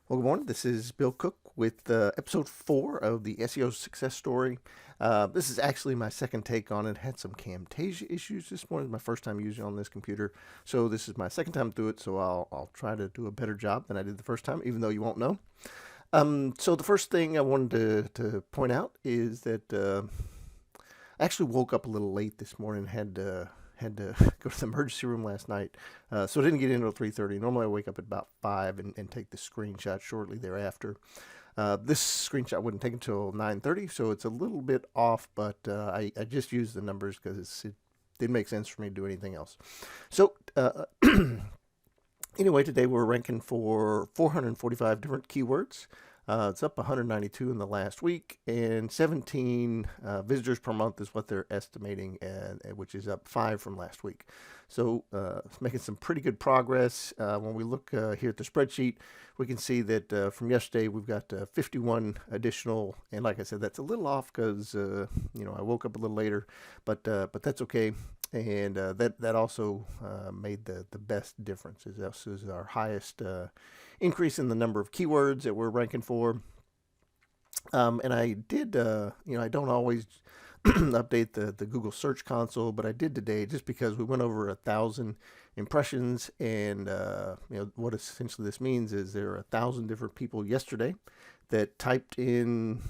Well, good morning. This is Bill Cook with episode 4 of the SEO success story. This is actually my second take on it. Had some Camtasia issues this morning. My first time using it on this computer, so this is my second time through it. So I'll try to do a better job than I did the first time, even though you won't know. So the first thing I wanted to point out is that I actually woke up a little late this morning. Had to go to the emergency room last night, so I didn't get in until 3:30. Normally, I wake up at about 5 and take the screenshot shortly thereafter. This screenshot wouldn't take until 9:30, so it's a little bit off, but I just used the numbers because it didn't make sense for me to do anything else. So anyway, today we're ranking for 445 different keywords. It's up 192 in the last week, and 17 visitors per month is what they're estimating, which is up 5 from last week. So it's making some pretty good progress. When we look here at the spreadsheet, we can see that from yesterday we've got 51 additional, and like I said, that's a little off because I woke up a little later, but that's okay. And that also made the best difference. This is our highest increase in the number of keywords that we're ranking for. And I did, I don't always update the Google Search Console, but I did today just because we went over 1,000 impressions. And, what essentially this means is there are 1,000 different people yesterday that typed in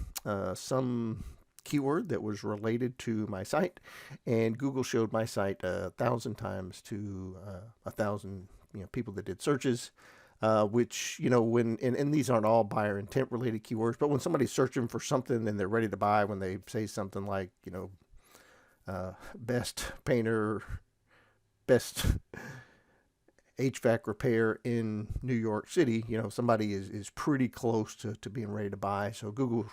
some keyword that was related to my site, and Google showed my site 1,000 times to 1,000 people that did searches. Which, and these aren't all buyer intent related keywords, but when somebody's searching for something and they're ready to buy, when they say something like, best painter, best HVAC repair in New York City, somebody is pretty close to being ready to buy. So Google,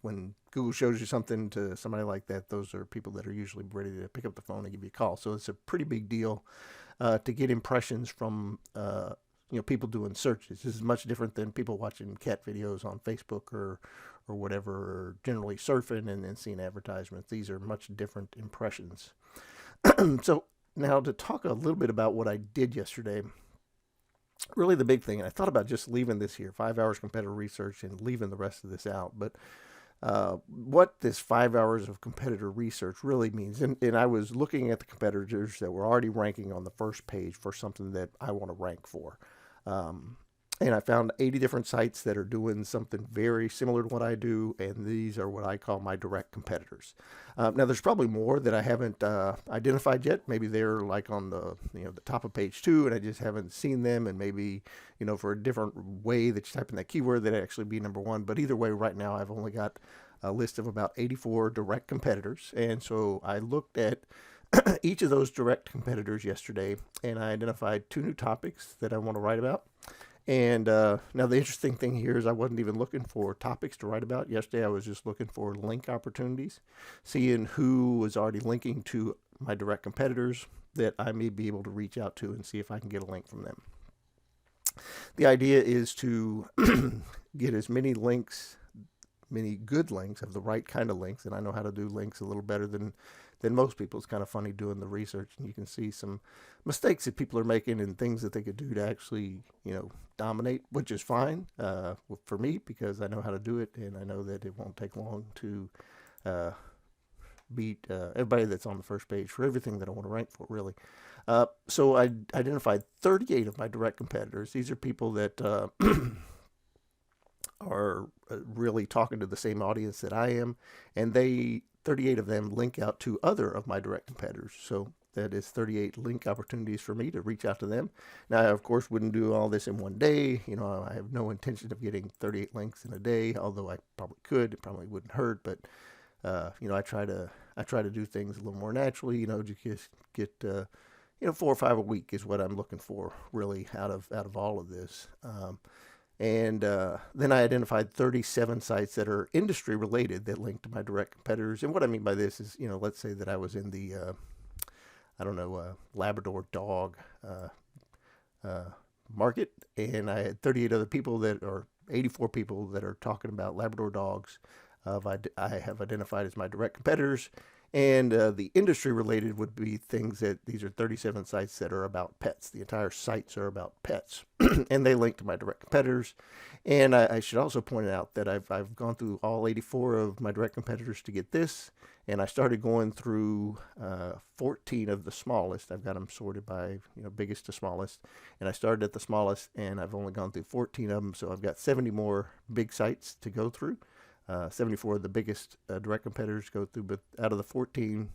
when Google shows you something to somebody like that, those are people that are usually ready to pick up the phone and give you a call. So it's a pretty big deal to get impressions from people doing searches. This is much different than people watching cat videos on Facebook or whatever, or generally surfing and then seeing advertisements. These are much different impressions. So now to talk a little bit about what I did yesterday, really the big thing, and I thought about just leaving this here, 5 hours competitor research, and leaving the rest of this out, but what this 5 hours of competitor research really means. And I was looking at the competitors that were already ranking on the first page for something that I want to rank for. And I found 80 different sites that are doing something very similar to what I do, and these are what I call my direct competitors. Now, there's probably more that I haven't identified yet. Maybe they're like on the the top of page 2, and I just haven't seen them. And maybe for a different way that you type in that keyword, that'd actually be number 1. But either way, right now I've only got a list of about 84 direct competitors, and so I looked at each of those direct competitors yesterday, and I identified 2 new topics that I want to write about. And now the interesting thing here is I wasn't even looking for topics to write about. Yesterday I was just looking for link opportunities, seeing who was already linking to my direct competitors that I may be able to reach out to and see if I can get a link from them. The idea is to get as many links, many good links of the right kind of links, and I know how to do links a little better than most people. It's kind of funny doing the research, and you can see some mistakes that people are making and things that they could do to actually, dominate, which is fine for me because I know how to do it, and I know that it won't take long to beat everybody that's on the first page for everything that I want to rank for, really. So I identified 38 of my direct competitors. These are people that are really talking to the same audience that I am, and 38 of them link out to other of my direct competitors. So that is 38 link opportunities for me to reach out to them. Now, I, of course, wouldn't do all this in one day. I have no intention of getting 38 links in a day, although I probably could. It probably wouldn't hurt, but I try to do things a little more naturally. Just get 4 or 5 a week is what I'm looking for, really, out of all of this. And then I identified 37 sites that are industry related that link to my direct competitors. And what I mean by this is, let's say that I was in the, Labrador dog market, and I had 38 other people or 84 people that are talking about Labrador dogs. I have identified as my direct competitors, And the industry related would be things that these are 37 sites that are about pets. The entire sites are about pets, and they link to my direct competitors. And I should also point out that I've gone through all 84 of my direct competitors to get this, and I started going through 14 of the smallest. I've got them sorted by biggest to smallest, and I started at the smallest, and I've only gone through 14 of them, so I've got 70 more big sites to go through. 74 of the biggest direct competitors go through, but out of the 14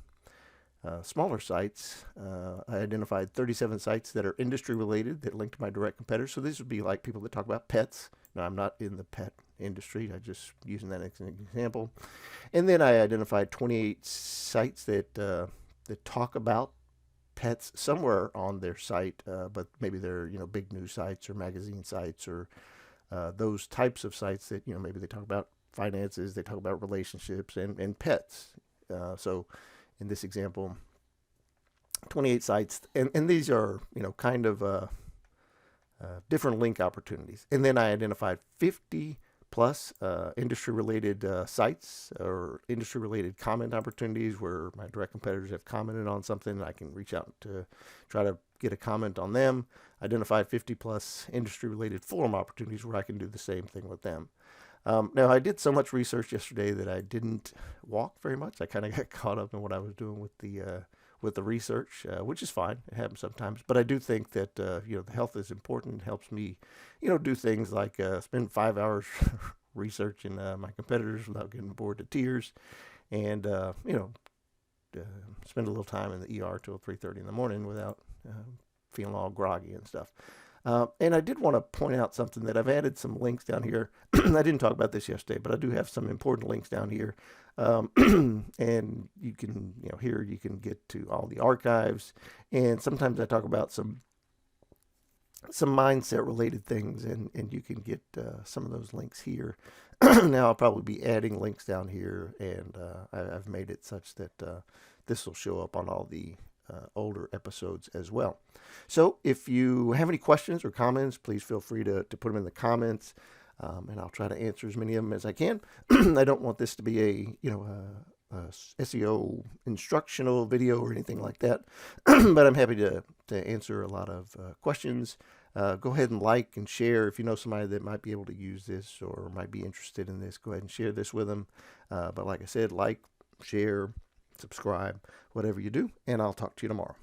smaller sites, I identified 37 sites that are industry related that link to my direct competitors. So these would be like people that talk about pets. Now, I'm not in the pet industry. I just using that as an example. And then I identified 28 sites that talk about pets somewhere on their site, but maybe they're big news sites or magazine sites or those types of sites that maybe they talk about finances, they talk about relationships and pets. So in this example, 28 sites, and these are kind of different link opportunities. And then I identified 50 plus industry related sites or industry related comment opportunities where my direct competitors have commented on something and I can reach out to try to get a comment on them. Identified 50 plus industry related forum opportunities where I can do the same thing with them. Now, I did so much research yesterday that I didn't walk very much. I kind of got caught up in what I was doing with the research, which is fine. It happens sometimes. But I do think that the health is important. It helps me, do things like spend 5 hours researching my competitors without getting bored to tears, and spend a little time in the ER till 3:30 in the morning without feeling all groggy and stuff. And I did want to point out something that I've added some links down here. I didn't talk about this yesterday, but I do have some important links down here. And you can, here you can get to all the archives. And sometimes I talk about some mindset related things, and you can get some of those links here. Now I'll probably be adding links down here, and I've made it such that this will show up on all the older episodes as well. So if you have any questions or comments, please feel free to put them in the comments, and I'll try to answer as many of them as I can. I don't want this to be a SEO instructional video or anything like that, but I'm happy to answer a lot of questions. Go ahead and like and share. If you know somebody that might be able to use this or might be interested in this, go ahead and share this with them. But like I said, like, share, subscribe, whatever you do, and I'll talk to you tomorrow.